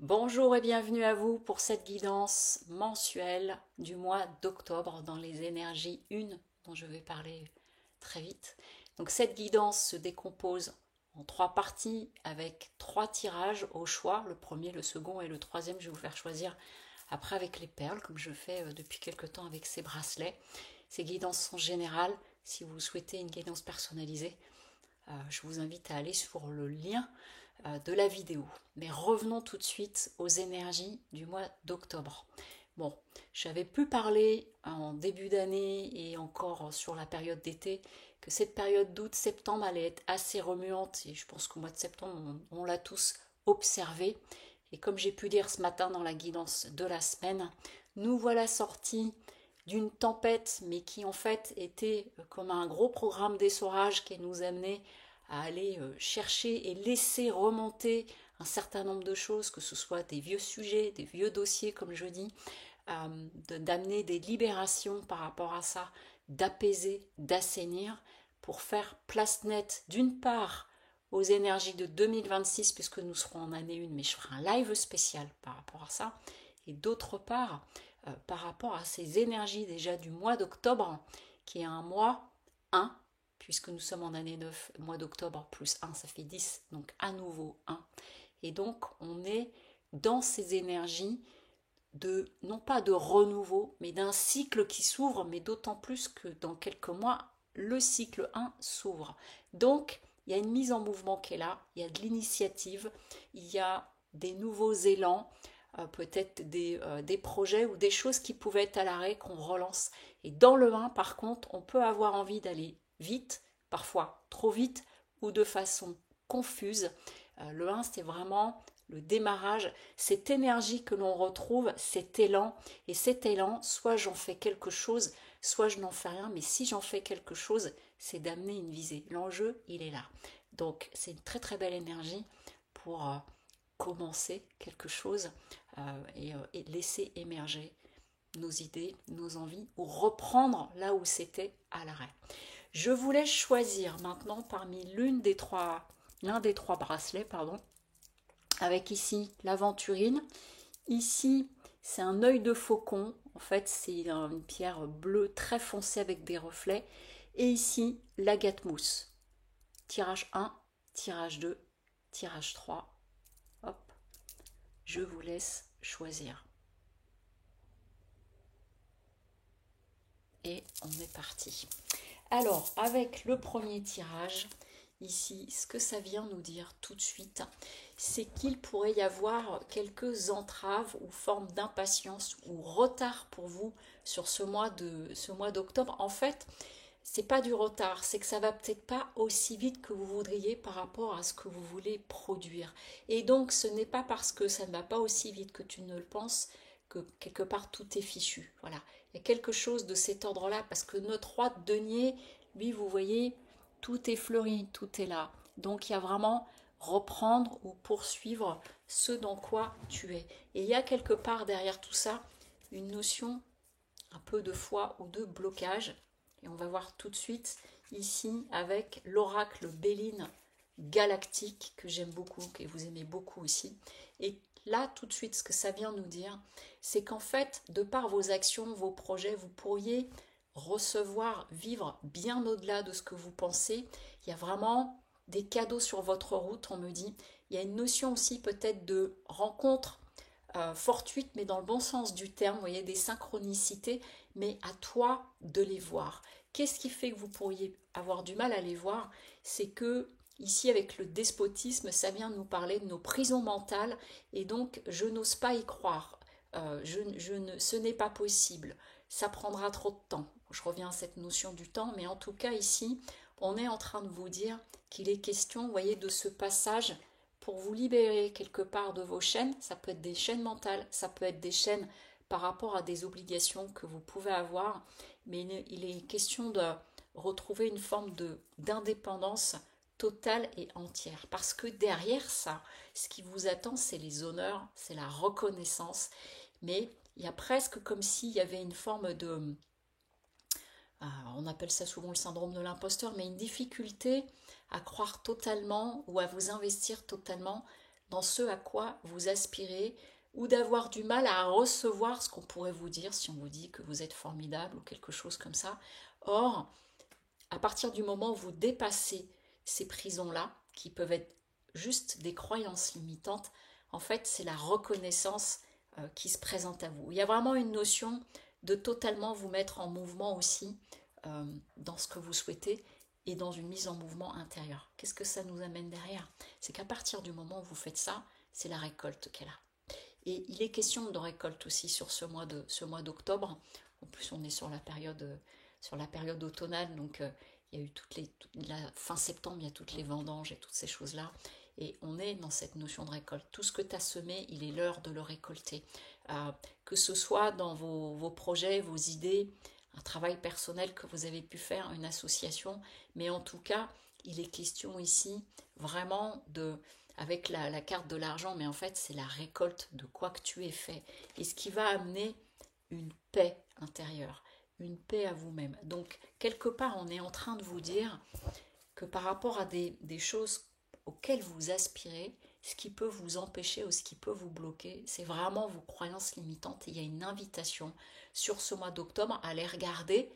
Bonjour et bienvenue à vous pour cette guidance mensuelle du mois d'octobre dans les énergies 1 dont je vais parler très vite. Donc cette guidance se décompose en 3 parties avec 3 tirages au choix, le premier, le second et le troisième. Je vais vous faire choisir après avec les perles comme je fais depuis quelques temps avec ces bracelets. Ces guidances sont générales. Si vous souhaitez une guidance personnalisée, je vous invite à aller sur le lien de la vidéo. Mais revenons tout de suite aux énergies du mois d'octobre. Bon, j'avais pu parler en début d'année et encore sur la période d'été que cette période d'août-septembre allait être assez remuante et je pense qu'au mois de septembre, on l'a tous observé. Et comme j'ai pu dire ce matin dans la guidance de la semaine, nous voilà sortis d'une tempête, mais qui en fait était comme un gros programme d'essorage qui nous amenait à aller chercher et laisser remonter un certain nombre de choses, que ce soit des vieux sujets, des vieux dossiers, comme je dis, d'amener des libérations par rapport à ça, d'apaiser, d'assainir, pour faire place nette d'une part aux énergies de 2026, puisque nous serons en année 1, mais je ferai un live spécial par rapport à ça, et d'autre part, par rapport à ces énergies déjà du mois d'octobre, qui est un mois 1, puisque nous sommes en année 9, mois d'octobre plus 1, ça fait 10, donc à nouveau 1. Et donc on est dans ces énergies de, non pas de renouveau, mais d'un cycle qui s'ouvre, mais d'autant plus que dans quelques mois, le cycle 1 s'ouvre. Donc il y a une mise en mouvement qui est là, il y a de l'initiative, il y a des nouveaux élans, peut-être des projets ou des choses qui pouvaient être à l'arrêt qu'on relance. Et dans le 1, par contre, on peut avoir envie d'aller vite, parfois trop vite ou de façon confuse. Le 1, c'est vraiment le démarrage, cette énergie que l'on retrouve, cet élan. Et cet élan, soit j'en fais quelque chose, soit je n'en fais rien. Mais si j'en fais quelque chose, c'est d'amener une visée. L'enjeu, il est là. Donc, c'est une très très belle énergie pour commencer quelque chose et laisser émerger nos idées, nos envies, ou reprendre là où c'était à l'arrêt. Je vous laisse choisir maintenant parmi l'un des trois bracelets, pardon, avec ici l'aventurine. Ici, c'est un œil de faucon. En fait, c'est une pierre bleue très foncée avec des reflets. Et ici, l'agate mousse. Tirage 1, tirage 2, tirage 3. Hop, je vous laisse choisir. Et on est parti. Alors, avec le premier tirage, ici, ce que ça vient nous dire tout de suite, c'est qu'il pourrait y avoir quelques entraves ou formes d'impatience ou retard pour vous sur ce mois d'octobre. En fait, c'est pas du retard, c'est que ça va peut-être pas aussi vite que vous voudriez par rapport à ce que vous voulez produire. Et donc, ce n'est pas parce que ça ne va pas aussi vite que tu ne le penses que quelque part tout est fichu. Voilà, il y a quelque chose de cet ordre-là parce que notre roi de denier, lui, vous voyez, tout est fleuri, tout est là. Donc, il y a vraiment reprendre ou poursuivre ce dans quoi tu es. Et il y a quelque part derrière tout ça une notion un peu de foi ou de blocage. Et on va voir tout de suite ici avec l'oracle Béline galactique que j'aime beaucoup, que vous aimez beaucoup aussi. Et là, tout de suite, ce que ça vient nous dire, c'est qu'en fait, de par vos actions, vos projets, vous pourriez recevoir, vivre bien au-delà de ce que vous pensez. Il y a vraiment des cadeaux sur votre route, on me dit. Il y a une notion aussi peut-être de rencontre fortuite, mais dans le bon sens du terme, vous voyez, des synchronicités, mais à toi de les voir. Qu'est-ce qui fait que vous pourriez avoir du mal à les voir? C'est que ici, avec le despotisme, ça vient nous parler de nos prisons mentales, et donc je n'ose pas y croire. Ce n'est pas possible. Ça prendra trop de temps. Je reviens à cette notion du temps, mais en tout cas ici, on est en train de vous dire qu'il est question, vous voyez, de ce passage pour vous libérer quelque part de vos chaînes. Ça peut être des chaînes mentales, ça peut être des chaînes par rapport à des obligations que vous pouvez avoir, mais il est question de retrouver une forme d'indépendance totale et entière. Parce que derrière ça, ce qui vous attend, c'est les honneurs, c'est la reconnaissance, mais il y a presque comme s'il y avait une forme de... on appelle ça souvent le syndrome de l'imposteur, mais une difficulté à croire totalement ou à vous investir totalement dans ce à quoi vous aspirez ou d'avoir du mal à recevoir ce qu'on pourrait vous dire si on vous dit que vous êtes formidable ou quelque chose comme ça. Or, à partir du moment où vous dépassez ces prisons-là, qui peuvent être juste des croyances limitantes, en fait, c'est la reconnaissance qui se présente à vous. Il y a vraiment une notion de totalement vous mettre en mouvement aussi dans ce que vous souhaitez et dans une mise en mouvement intérieur. Qu'est-ce que ça nous amène derrière? C'est qu'à partir du moment où vous faites ça, c'est la récolte qu'elle a. Et il est question de récolte aussi sur ce mois d'octobre. En plus, on est sur la période automnale, donc il y a eu la fin septembre, il y a toutes les vendanges et toutes ces choses-là. Et on est dans cette notion de récolte. Tout ce que tu as semé, il est l'heure de le récolter. Que ce soit dans vos projets, vos idées, un travail personnel que vous avez pu faire, une association, mais en tout cas, il est question ici vraiment avec la carte de l'argent, mais en fait c'est la récolte de quoi que tu aies fait, et ce qui va amener une paix intérieure, une paix à vous-même. Donc quelque part on est en train de vous dire que par rapport à des choses auxquelles vous aspirez, ce qui peut vous empêcher ou ce qui peut vous bloquer, c'est vraiment vos croyances limitantes. Et il y a une invitation sur ce mois d'octobre à les regarder.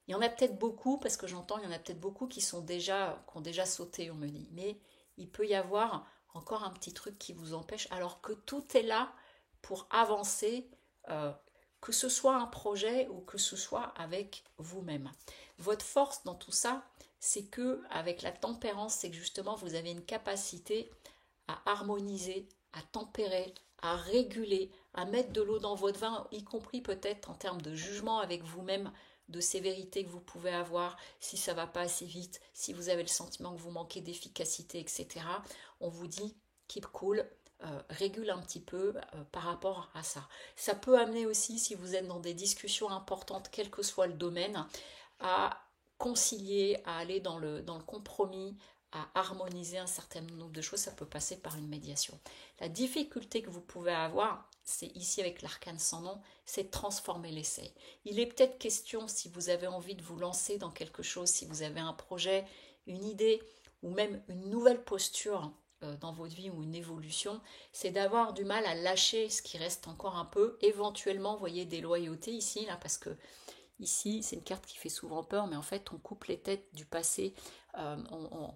Il y en a peut-être beaucoup, parce que j'entends, il y en a peut-être beaucoup qui ont déjà sauté, on me dit. Mais il peut y avoir encore un petit truc qui vous empêche, alors que tout est là pour avancer, que ce soit un projet ou que ce soit avec vous-même. Votre force dans tout ça, c'est que avec la tempérance, c'est que justement vous avez une capacité à harmoniser, à tempérer, à réguler, à mettre de l'eau dans votre vin, y compris peut-être en termes de jugement avec vous-même, de sévérité que vous pouvez avoir, si ça va pas assez vite, si vous avez le sentiment que vous manquez d'efficacité, etc. On vous dit keep cool, régule un petit peu par rapport à ça. Ça peut amener aussi, si vous êtes dans des discussions importantes, quel que soit le domaine, à concilier, à aller dans le compromis, à harmoniser un certain nombre de choses. Ça peut passer par une médiation. La difficulté que vous pouvez avoir, c'est ici avec l'arcane sans nom, c'est de transformer l'essai. Il est peut-être question, si vous avez envie de vous lancer dans quelque chose, si vous avez un projet, une idée ou même une nouvelle posture dans votre vie ou une évolution, c'est d'avoir du mal à lâcher ce qui reste encore un peu. Éventuellement, vous voyez des loyautés ici, là, parce que ici, c'est une carte qui fait souvent peur, mais en fait, on coupe les têtes du passé, on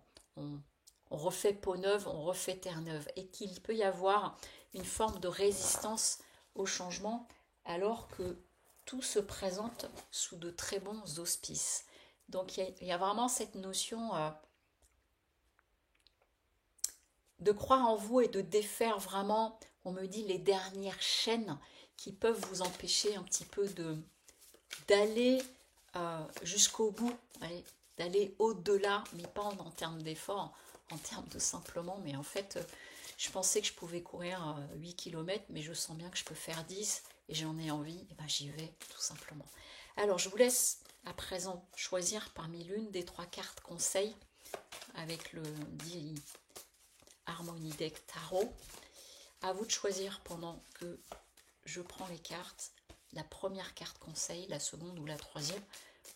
refait peau neuve, on refait terre neuve, et qu'il peut y avoir une forme de résistance au changement, alors que tout se présente sous de très bons auspices. Donc il y a vraiment cette notion de croire en vous et de défaire vraiment, on me dit, les dernières chaînes qui peuvent vous empêcher un petit peu d'aller jusqu'au bout, d'aller au-delà, mais pas en termes d'effort, en termes de simplement, mais en fait, je pensais que je pouvais courir 8 km, mais je sens bien que je peux faire 10 et j'en ai envie, et ben j'y vais tout simplement. Alors, je vous laisse à présent choisir parmi l'une des 3 cartes conseils avec le dit Harmony Deck Tarot. À vous de choisir pendant que je prends les cartes, la première carte conseil, la seconde ou la troisième,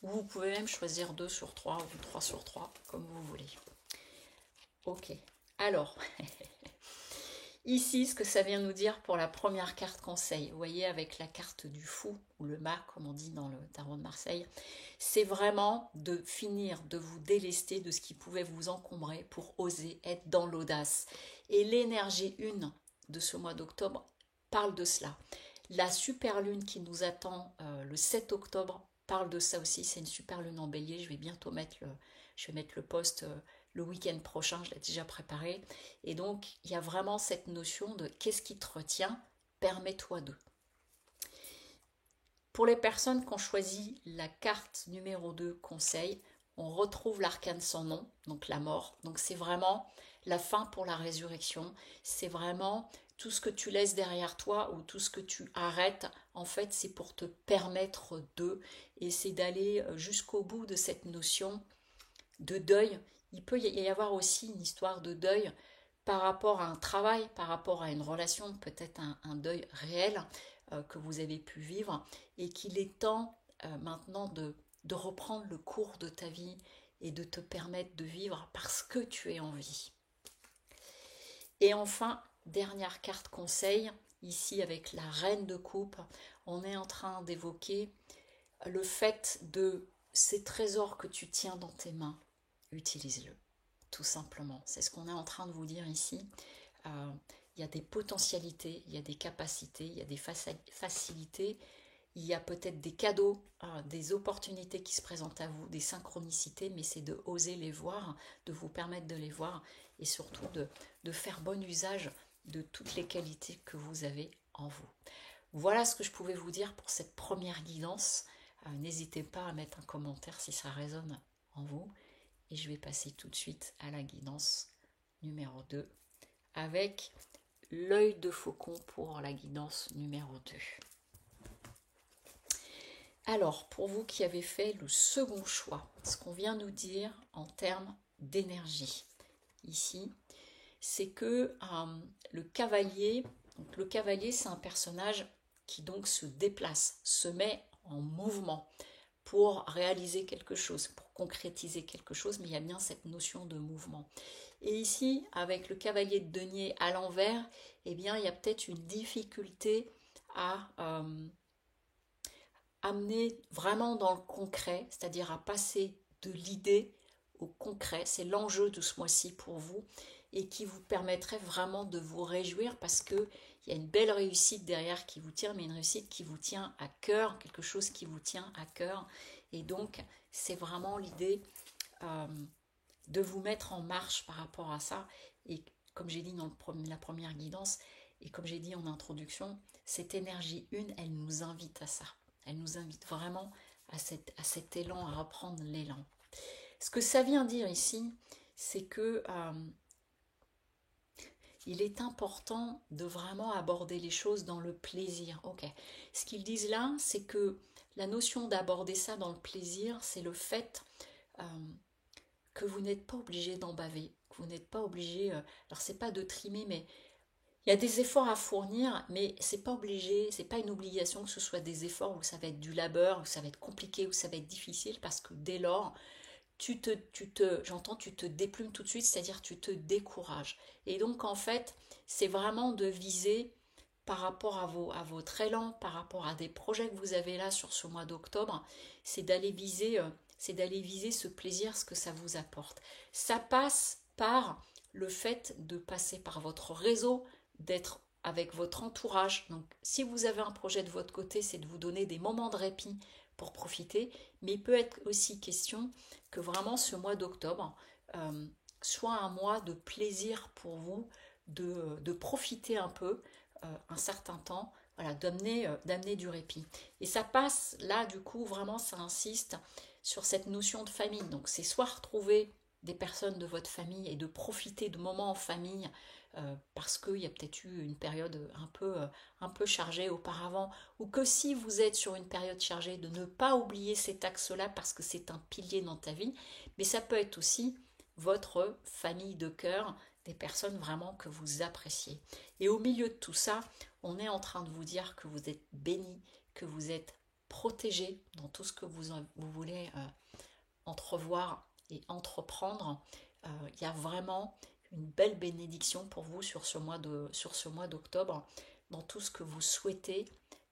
ou vous pouvez même choisir 2 sur 3 ou 3 sur 3, comme vous voulez. Ok, alors, ici, ce que ça vient nous dire pour la première carte conseil, vous voyez, avec la carte du fou, ou le mât, comme on dit dans le tarot de Marseille, c'est vraiment de finir, de vous délester de ce qui pouvait vous encombrer pour oser être dans l'audace. Et l'énergie 1 de ce mois d'octobre parle de cela. La super lune qui nous attend le 7 octobre parle de ça aussi. C'est une super lune en bélier. Je vais bientôt mettre le post le week-end prochain. Je l'ai déjà préparé. Et donc, il y a vraiment cette notion de qu'est-ce qui te retient? Permets-toi de. Pour les personnes qui ont choisi la carte numéro 2, conseil, on retrouve l'arcane sans nom, donc la mort. Donc c'est vraiment la fin pour la résurrection. C'est vraiment tout ce que tu laisses derrière toi ou tout ce que tu arrêtes. En fait, c'est pour te permettre de. Et c'est d'aller jusqu'au bout de cette notion de deuil. Il peut y avoir aussi une histoire de deuil par rapport à un travail, par rapport à une relation, peut-être un deuil réel que vous avez pu vivre, et qu'il est temps maintenant de reprendre le cours de ta vie et de te permettre de vivre parce que tu es en vie. Et enfin, dernière carte conseil, ici avec la reine de coupe, on est en train d'évoquer le fait de ces trésors que tu tiens dans tes mains, utilise-le, tout simplement. C'est ce qu'on est en train de vous dire ici. Il y a des potentialités, il y a des capacités, il y a des facilités, il y a peut-être des cadeaux, des opportunités qui se présentent à vous, des synchronicités, mais c'est de oser les voir, de vous permettre de les voir et surtout de faire bon usage de toutes les qualités que vous avez en vous. Voilà ce que je pouvais vous dire pour cette première guidance. N'hésitez pas à mettre un commentaire si ça résonne en vous. Et je vais passer tout de suite à la guidance numéro 2 avec l'œil de faucon pour la guidance numéro 2. Alors, pour vous qui avez fait le second choix, ce qu'on vient nous dire en termes d'énergie, ici, c'est que le cavalier c'est un personnage qui donc se déplace, se met en mouvement pour réaliser quelque chose, pour concrétiser quelque chose, mais il y a bien cette notion de mouvement. Et ici, avec le cavalier de denier à l'envers, eh bien, il y a peut-être une difficulté à amener vraiment dans le concret, c'est-à-dire à passer de l'idée au concret. C'est l'enjeu de ce mois-ci pour vous et qui vous permettrait vraiment de vous réjouir parce qu'il y a une belle réussite derrière qui vous tient, mais une réussite qui vous tient à cœur, quelque chose qui vous tient à cœur. Et donc, c'est vraiment l'idée de vous mettre en marche par rapport à ça. Et comme j'ai dit dans la première guidance, et comme j'ai dit en introduction, cette énergie 1, elle nous invite à ça. Elle nous invite vraiment à cet élan, à reprendre l'élan. Ce que ça vient dire ici, c'est que il est important de vraiment aborder les choses dans le plaisir. Ok. Ce qu'ils disent là, c'est que la notion d'aborder ça dans le plaisir, c'est le fait que vous n'êtes pas obligé d'en baver, que vous n'êtes pas obligé, alors c'est pas de trimer, mais il y a des efforts à fournir, mais c'est pas obligé, c'est pas une obligation que ce soit des efforts où ça va être du labeur, où ça va être compliqué, où ça va être difficile, parce que dès lors, tu te déplumes tout de suite, c'est-à-dire tu te décourages. Et donc en fait, c'est vraiment de viser par rapport à votre élan, par rapport à des projets que vous avez là sur ce mois d'octobre, c'est d'aller viser ce plaisir, ce que ça vous apporte. Ça passe par le fait de passer par votre réseau, d'être avec votre entourage. Donc si vous avez un projet de votre côté, c'est de vous donner des moments de répit pour profiter, mais il peut être aussi question que vraiment ce mois d'octobre soit un mois de plaisir pour vous, de profiter un peu un certain temps, voilà, d'amener du répit. Et ça passe là, du coup, vraiment, ça insiste sur cette notion de famille. Donc c'est soit retrouver des personnes de votre famille et de profiter de moments en famille parce qu'il y a peut-être eu une période un peu chargée auparavant, ou que si vous êtes sur une période chargée, de ne pas oublier cet axe-là parce que c'est un pilier dans ta vie, mais ça peut être aussi votre famille de cœur, des personnes vraiment que vous appréciez. Et au milieu de tout ça, on est en train de vous dire que vous êtes béni, que vous êtes protégé dans tout ce que vous voulez entrevoir et entreprendre. Il y a vraiment une belle bénédiction pour vous sur ce mois d'octobre, dans tout ce que vous souhaitez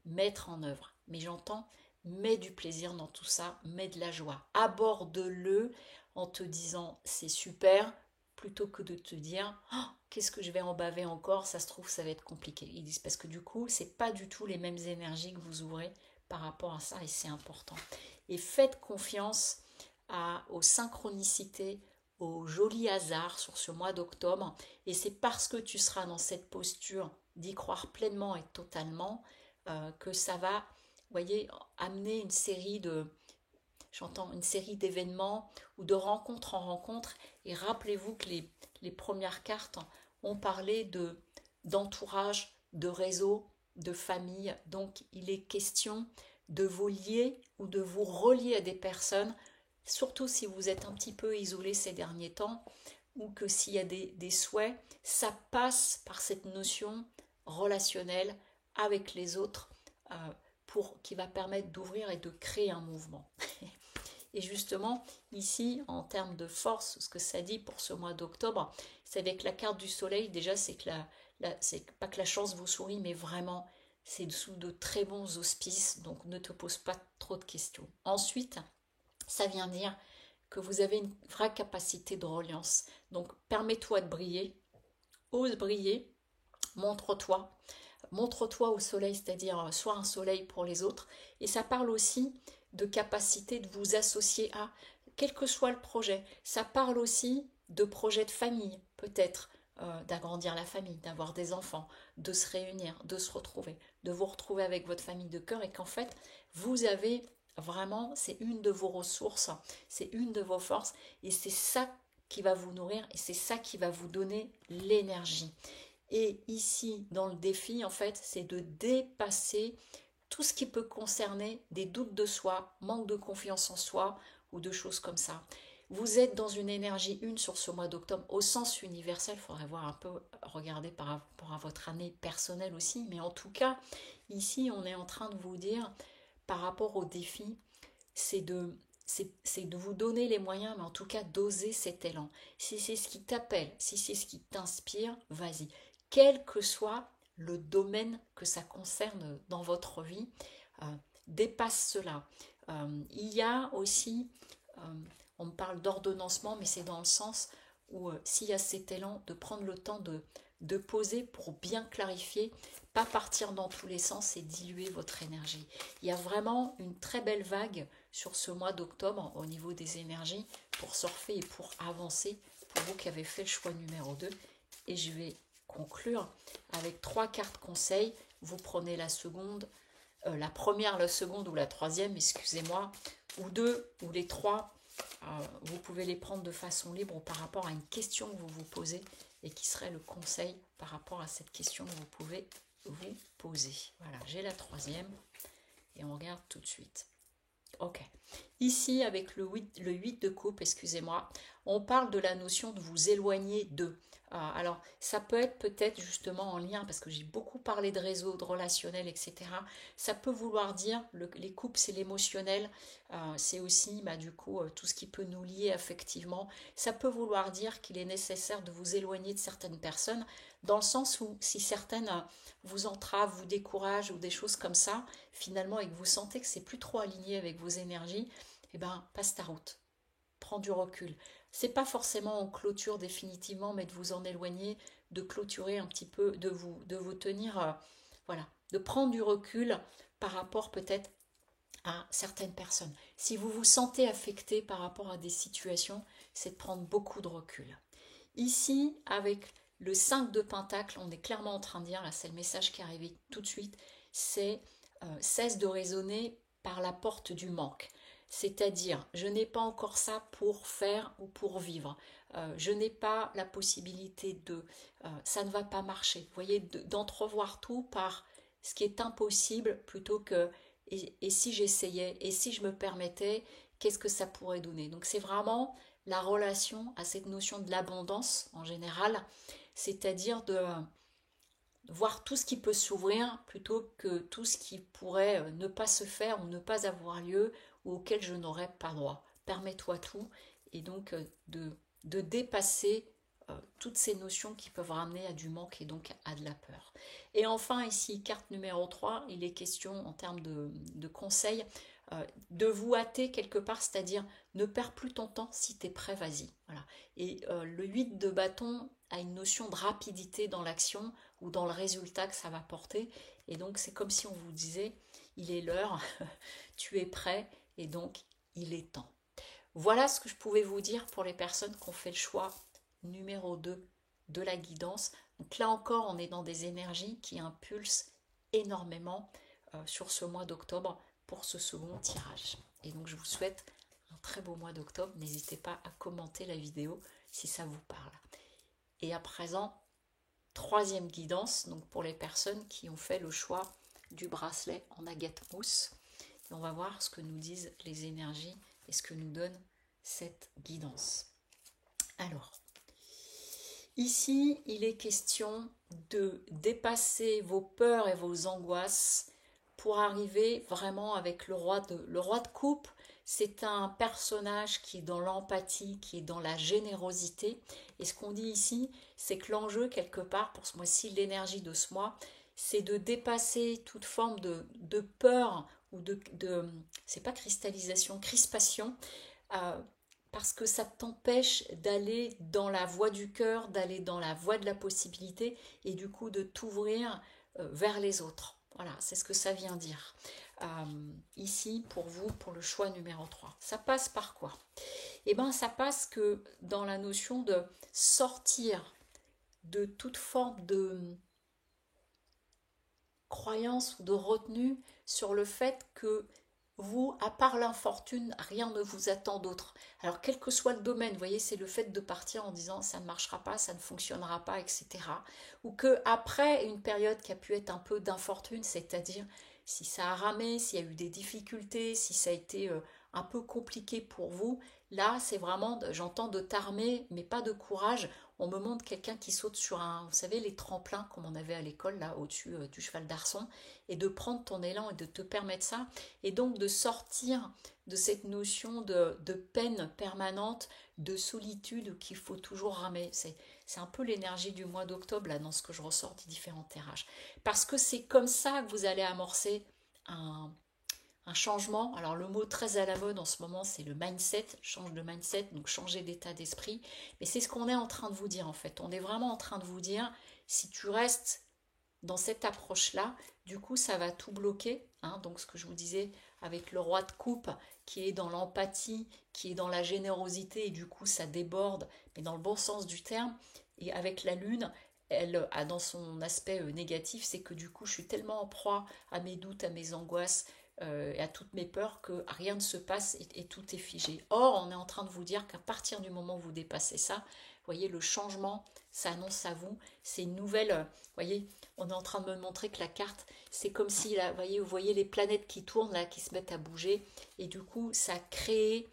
mettre en œuvre. Mais j'entends, mets du plaisir dans tout ça, mets de la joie. Aborde-le en te disant c'est super, plutôt que de te dire oh, qu'est-ce que je vais en baver encore, ça se trouve ça va être compliqué. Ils disent parce que du coup c'est pas du tout les mêmes énergies que vous ouvrez par rapport à ça et c'est important. Et faites confiance aux synchronicités, aux jolis hasards sur ce mois d'octobre. Et c'est parce que tu seras dans cette posture d'y croire pleinement et totalement que ça va, voyez, amener une série d'événements ou de rencontre en rencontre. Et rappelez-vous que les premières cartes ont parlé d'entourage, de réseau, de famille. Donc il est question de vous lier ou de vous relier à des personnes, surtout si vous êtes un petit peu isolé ces derniers temps, ou que s'il y a des souhaits, ça passe par cette notion relationnelle avec les autres qui va permettre d'ouvrir et de créer un mouvement. Et justement, ici, en termes de force, ce que ça dit pour ce mois d'octobre, C'est avec la carte du soleil, déjà, c'est que c'est pas que la chance vous sourit, mais vraiment, c'est sous de très bons auspices, donc ne te pose pas trop de questions. Ensuite, ça vient dire que vous avez une vraie capacité de reliance. Donc, permets-toi de briller, ose briller, montre-toi. Montre-toi au soleil, c'est-à-dire sois un soleil pour les autres. Et ça parle aussi de capacité de vous associer à, quel que soit le projet. Ça parle aussi de projets de famille, peut-être, d'agrandir la famille, d'avoir des enfants, de se réunir, de se retrouver, de vous retrouver avec votre famille de cœur et qu'en fait, vous avez vraiment, c'est une de vos ressources, c'est une de vos forces et c'est ça qui va vous nourrir et c'est ça qui va vous donner l'énergie. Et ici, dans le défi, en fait, c'est de dépasser tout ce qui peut concerner des doutes de soi, manque de confiance en soi ou de choses comme ça. Vous êtes dans une énergie une sur ce mois d'octobre au sens universel, il faudrait voir un peu, regarder par rapport à votre année personnelle aussi, mais en tout cas, ici, on est en train de vous dire, par rapport au défi, c'est de vous donner les moyens, mais en tout cas d'oser cet élan. Si c'est ce qui t'appelle, si c'est ce qui t'inspire, vas-y. Quel que soit le domaine que ça concerne dans votre vie, dépasse cela. Il y a aussi, on me parle d'ordonnancement, mais c'est dans le sens où s'il y a cet élan, de prendre le temps de poser pour bien clarifier, pas partir dans tous les sens et diluer votre énergie. Il y a vraiment une très belle vague sur ce mois d'octobre au niveau des énergies pour surfer et pour avancer, pour vous qui avez fait le choix numéro 2. Et je vais conclure avec 3 cartes conseils. Vous prenez la seconde, la première, la seconde ou la troisième, excusez-moi, ou 2 ou les 3. Vous pouvez les prendre de façon libre par rapport à une question que vous vous posez et qui serait le conseil par rapport à cette question que vous pouvez vous poser. Voilà, j'ai la troisième et on regarde tout de suite. Ok. Ici, avec le 8 de coupe, excusez-moi, on parle de la notion de vous éloigner d'eux. Alors, ça peut être peut-être justement en lien, parce que j'ai beaucoup parlé de réseau, de relationnel, etc. Ça peut vouloir dire, les couples, c'est l'émotionnel, c'est aussi, du coup, tout ce qui peut nous lier affectivement. Ça peut vouloir dire qu'il est nécessaire de vous éloigner de certaines personnes, dans le sens où si certaines vous entravent, vous découragent ou des choses comme ça, finalement, et que vous sentez que c'est plus trop aligné avec vos énergies, eh ben, passe ta route. Prends du recul. C'est pas forcément en clôture définitivement, mais de vous en éloigner, de clôturer un petit peu, de vous tenir, voilà, de prendre du recul par rapport peut-être à certaines personnes. Si vous vous sentez affecté par rapport à des situations, c'est de prendre beaucoup de recul. Ici, avec le 5 de Pentacle, on est clairement en train de dire, là c'est le message qui est arrivé tout de suite, c'est cesse de raisonner par la porte du manque. C'est-à-dire, je n'ai pas encore ça pour faire ou pour vivre. Je n'ai pas la possibilité de... ça ne va pas marcher. Vous voyez, d'entrevoir tout par ce qui est impossible plutôt que... Et si j'essayais, et si je me permettais, qu'est-ce que ça pourrait donner? Donc c'est vraiment la relation à cette notion de l'abondance en général, c'est-à-dire de voir tout ce qui peut s'ouvrir plutôt que tout ce qui pourrait ne pas se faire ou ne pas avoir lieu ou auquel je n'aurais pas droit. Permets-toi tout et donc de dépasser toutes ces notions qui peuvent ramener à du manque et donc à de la peur. Et enfin ici, carte numéro 3, il est question en termes de conseils de vous hâter quelque part, c'est-à-dire ne perds plus ton temps, si tu es prêt, vas-y. Voilà. Et le 8 de bâton a une notion de rapidité dans l'action ou dans le résultat que ça va porter. Et donc c'est comme si on vous disait, il est l'heure, tu es prêt et donc il est temps. Voilà ce que je pouvais vous dire pour les personnes qui ont fait le choix numéro 2 de la guidance. Donc là encore, on est dans des énergies qui impulsent énormément sur ce mois d'octobre pour ce second tirage. Et donc je vous souhaite un très beau mois d'octobre. N'hésitez pas à commenter la vidéo si ça vous parle. Et à présent, troisième guidance, donc pour les personnes qui ont fait le choix du bracelet en agate mousse. Et on va voir ce que nous disent les énergies et ce que nous donne cette guidance. Alors, ici, il est question de dépasser vos peurs et vos angoisses pour arriver vraiment avec le roi de coupe. c'est un personnage qui est dans l'empathie, qui est dans la générosité. Et ce qu'on dit ici, c'est que l'enjeu, quelque part, pour ce mois-ci, l'énergie de ce mois, c'est de dépasser toute forme de peur ou c'est pas cristallisation, crispation, euh, parce que ça t'empêche d'aller dans la voie du cœur, d'aller dans la voie de la possibilité et du coup de t'ouvrir vers les autres. Voilà, c'est ce que ça vient dire. Ici, pour vous, pour le choix numéro 3. Ça passe par quoi? Eh bien, ça passe que dans la notion de sortir de toute forme de croyance ou de retenue sur le fait que vous, à part l'infortune, rien ne vous attend d'autre. Alors, quel que soit le domaine, vous voyez, c'est le fait de partir en disant ça ne marchera pas, ça ne fonctionnera pas, etc. Ou que après une période qui a pu être un peu d'infortune, c'est-à-dire si ça a ramé, s'il y a eu des difficultés, si ça a été un peu compliqué pour vous, là, c'est vraiment, j'entends de t'armer, mais pas de courage. On me montre quelqu'un qui saute sur vous savez, les tremplins comme on avait à l'école, là, au-dessus du cheval d'arçon, et de prendre ton élan et de te permettre ça, et donc de sortir de cette notion de peine permanente, de solitude qu'il faut toujours ramer. C'est un peu l'énergie du mois d'octobre, là, dans ce que je ressors des différents terrages. Parce que c'est comme ça que vous allez amorcer un changement. Alors le mot très à la mode en ce moment, c'est le mindset, change de mindset, donc changer d'état d'esprit. Mais c'est ce qu'on est en train de vous dire en fait. On est vraiment en train de vous dire, si tu restes dans cette approche-là, du coup ça va tout bloquer. Hein, donc ce que je vous disais avec le roi de coupe qui est dans l'empathie, qui est dans la générosité, et du coup ça déborde, mais dans le bon sens du terme. Et avec la lune, elle a dans son aspect négatif, c'est que du coup je suis tellement en proie à mes doutes, à mes angoisses, et à toutes mes peurs que rien ne se passe et tout est figé. Or, on est en train de vous dire qu'à partir du moment où vous dépassez ça, vous voyez, le changement s'annonce à vous. C'est une nouvelle, vous voyez, on est en train de me montrer que la carte, c'est comme si, là, vous voyez les planètes qui tournent, là, qui se mettent à bouger, et du coup, ça crée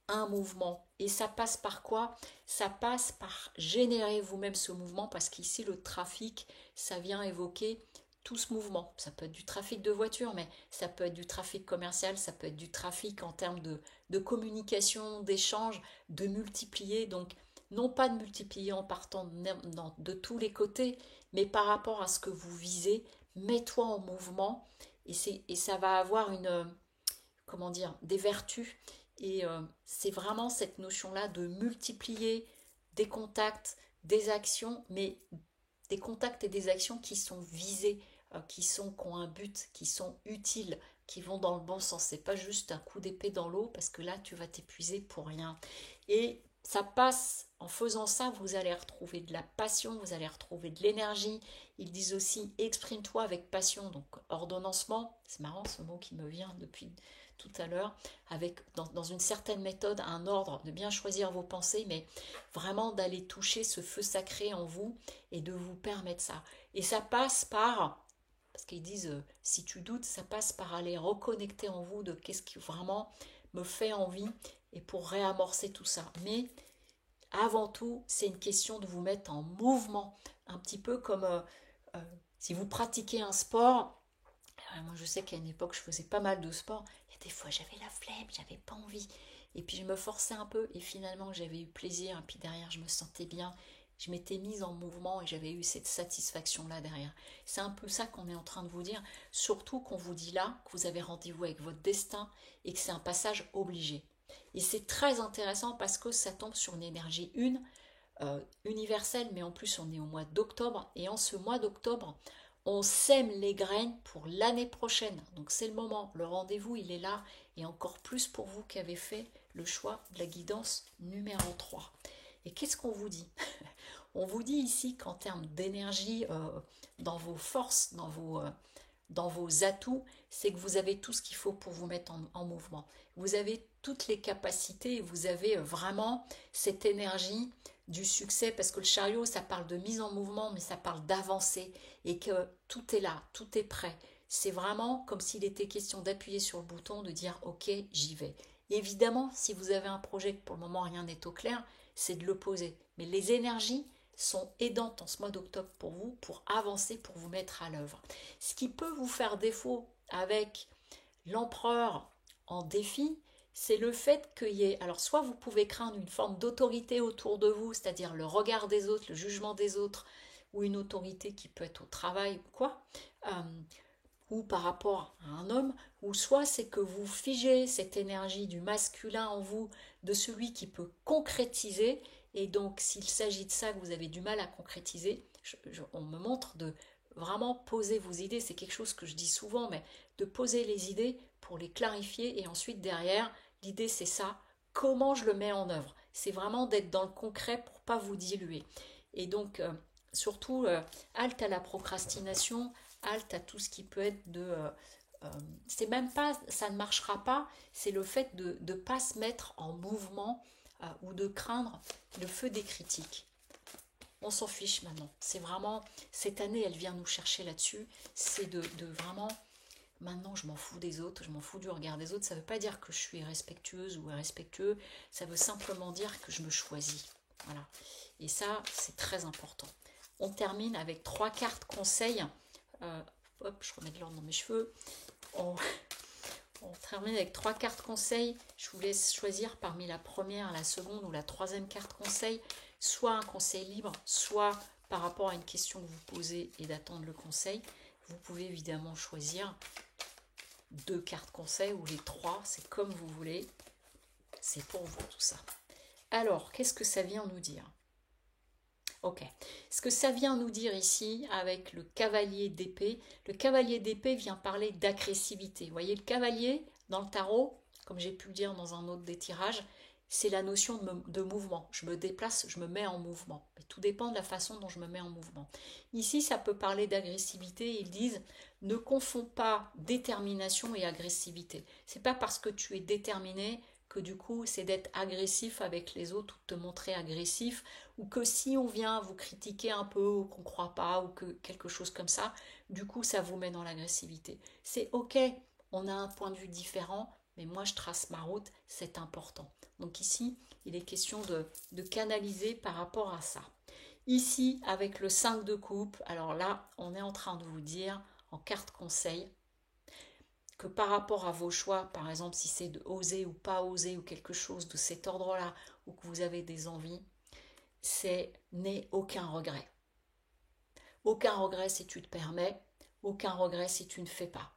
un mouvement. Et ça passe par quoi? Ça passe par générer vous-même ce mouvement, parce qu'ici, le trafic, ça vient évoquer tout ce mouvement. Ça peut être du trafic de voitures, mais ça peut être du trafic commercial, ça peut être du trafic en termes de communication, d'échange, de multiplier. Donc, non pas de multiplier en partant de tous les côtés, mais par rapport à ce que vous visez, mets-toi en mouvement et ça va avoir comment dire, des vertus. Et c'est vraiment cette notion-là de multiplier des contacts, des actions, mais des contacts et des actions qui sont visées, qui ont un but, qui sont utiles, qui vont dans le bon sens. C'est pas juste un coup d'épée dans l'eau parce que là tu vas t'épuiser pour rien. Et ça passe en faisant ça, vous allez retrouver de la passion, vous allez retrouver de l'énergie. Ils disent aussi exprime-toi avec passion, donc ordonnancement. C'est marrant ce mot qui me vient depuis tout à l'heure, avec dans une certaine méthode, un ordre, de bien choisir vos pensées, mais vraiment d'aller toucher ce feu sacré en vous et de vous permettre ça. Et ça passe par, parce qu'ils disent, si tu doutes, ça passe par aller reconnecter en vous de qu'est-ce qui vraiment me fait envie et pour réamorcer tout ça. Mais avant tout, c'est une question de vous mettre en mouvement, un petit peu comme si vous pratiquez un sport. Moi, je sais qu'à une époque, je faisais pas mal de sport. Il y a des fois, j'avais la flemme, j'avais pas envie. Et puis, je me forçais un peu. Et finalement, j'avais eu plaisir. Et puis derrière, je me sentais bien. Je m'étais mise en mouvement et j'avais eu cette satisfaction-là derrière. C'est un peu ça qu'on est en train de vous dire. Surtout qu'on vous dit là que vous avez rendez-vous avec votre destin et que c'est un passage obligé. Et c'est très intéressant parce que ça tombe sur une énergie universelle, mais en plus, on est au mois d'octobre. Et en ce mois d'octobre, on sème les graines pour l'année prochaine. Donc c'est le moment, le rendez-vous il est là et encore plus pour vous qui avez fait le choix de la guidance numéro 3. Et qu'est-ce qu'on vous dit? On vous dit ici qu'en termes d'énergie, dans vos forces, dans vos atouts, c'est que vous avez tout ce qu'il faut pour vous mettre en mouvement. Vous avez toutes les capacités, vous avez vraiment cette énergie du succès, parce que le chariot, ça parle de mise en mouvement, mais ça parle d'avancer, et que tout est là, tout est prêt. C'est vraiment comme s'il était question d'appuyer sur le bouton, de dire ok, j'y vais. Évidemment, si vous avez un projet que pour le moment rien n'est au clair, c'est de le poser. Mais les énergies sont aidantes en ce mois d'octobre pour vous, pour avancer, pour vous mettre à l'œuvre. Ce qui peut vous faire défaut avec l'empereur en défi, c'est le fait qu'il y ait, alors soit vous pouvez craindre une forme d'autorité autour de vous, c'est-à-dire le regard des autres, le jugement des autres, ou une autorité qui peut être au travail ou quoi, ou par rapport à un homme, ou soit c'est que vous figez cette énergie du masculin en vous, de celui qui peut concrétiser, et donc s'il s'agit de ça que vous avez du mal à concrétiser, on me montre de vraiment poser vos idées, c'est quelque chose que je dis souvent, mais de poser les idées pour les clarifier, et ensuite derrière, l'idée c'est ça, comment je le mets en œuvre. C'est vraiment d'être dans le concret pour pas vous diluer. Et donc, surtout, halte à la procrastination, halte à tout ce qui peut être c'est même pas, ça ne marchera pas, c'est le fait de ne pas se mettre en mouvement ou de craindre le feu des critiques. On s'en fiche maintenant. C'est vraiment, cette année, elle vient nous chercher là-dessus. C'est de vraiment, maintenant, je m'en fous des autres, je m'en fous du regard des autres. Ça ne veut pas dire que je suis irrespectueuse ou irrespectueux. Ça veut simplement dire que je me choisis. Voilà. Et ça, c'est très important. On termine avec 3 cartes conseils. Hop, je remets de l'ordre dans mes cheveux. On termine avec 3 cartes conseils. Je vous laisse choisir parmi la première, la seconde ou la troisième carte conseil. Soit un conseil libre, soit par rapport à une question que vous posez et d'attendre le conseil. Vous pouvez évidemment choisir 2 cartes conseil ou les 3, c'est comme vous voulez. C'est pour vous tout ça. Alors, qu'est-ce que ça vient nous dire ? Ok. Ce que ça vient nous dire ici avec le cavalier d'épée, le cavalier d'épée vient parler d'agressivité. Vous voyez, le cavalier dans le tarot, comme j'ai pu le dire dans un autre des tirages, c'est la notion de mouvement. Je me déplace, je me mets en mouvement. Mais tout dépend de la façon dont je me mets en mouvement. Ici, ça peut parler d'agressivité. Ils disent ne confonds pas détermination et agressivité. C'est pas parce que tu es déterminé que du coup, c'est d'être agressif avec les autres ou de te montrer agressif, ou que si on vient vous critiquer un peu ou qu'on ne croit pas ou que quelque chose comme ça, du coup, ça vous met dans l'agressivité. C'est ok, on a un point de vue différent, mais moi, je trace ma route, c'est important. Donc ici, il est question de canaliser par rapport à ça. Ici, avec le 5 de coupe, alors là, on est en train de vous dire, en carte conseil, que par rapport à vos choix, par exemple, si c'est de oser ou pas oser ou quelque chose de cet ordre-là, ou que vous avez des envies, c'est n'aie aucun regret. Aucun regret si tu te permets, aucun regret si tu ne fais pas.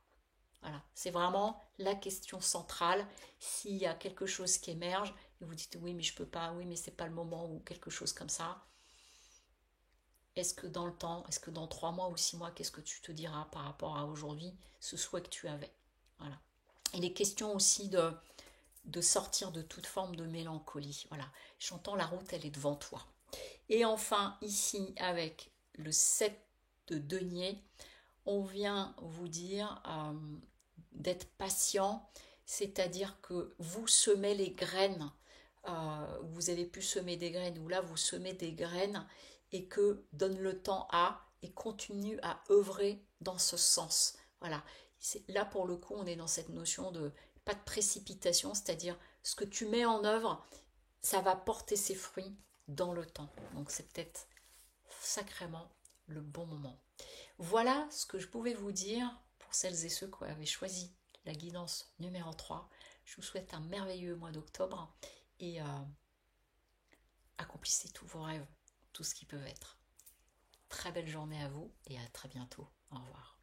Voilà, c'est vraiment la question centrale. S'il y a quelque chose qui émerge et vous dites oui mais je peux pas, oui mais c'est pas le moment ou quelque chose comme ça, est-ce que dans le temps, est-ce que dans 3 mois ou 6 mois, qu'est-ce que tu te diras par rapport à aujourd'hui, ce souhait que tu avais. Voilà. Il est question aussi de sortir de toute forme de mélancolie. Voilà, j'entends la route, elle est devant toi. Et enfin, ici, avec le 7 de denier, on vient vous dire d'être patient, c'est-à-dire que vous semez les graines, vous avez pu semer des graines, ou là vous semez des graines, et que donne le temps à, et continue à œuvrer dans ce sens. Voilà, là pour le coup on est dans cette notion de pas de précipitation, c'est-à-dire ce que tu mets en œuvre, ça va porter ses fruits dans le temps. Donc c'est peut-être sacrément le bon moment. Voilà ce que je pouvais vous dire pour celles et ceux qui avaient choisi la guidance numéro 3. Je vous souhaite un merveilleux mois d'octobre et accomplissez tous vos rêves, tout ce qui peut être. Très belle journée à vous et à très bientôt. Au revoir.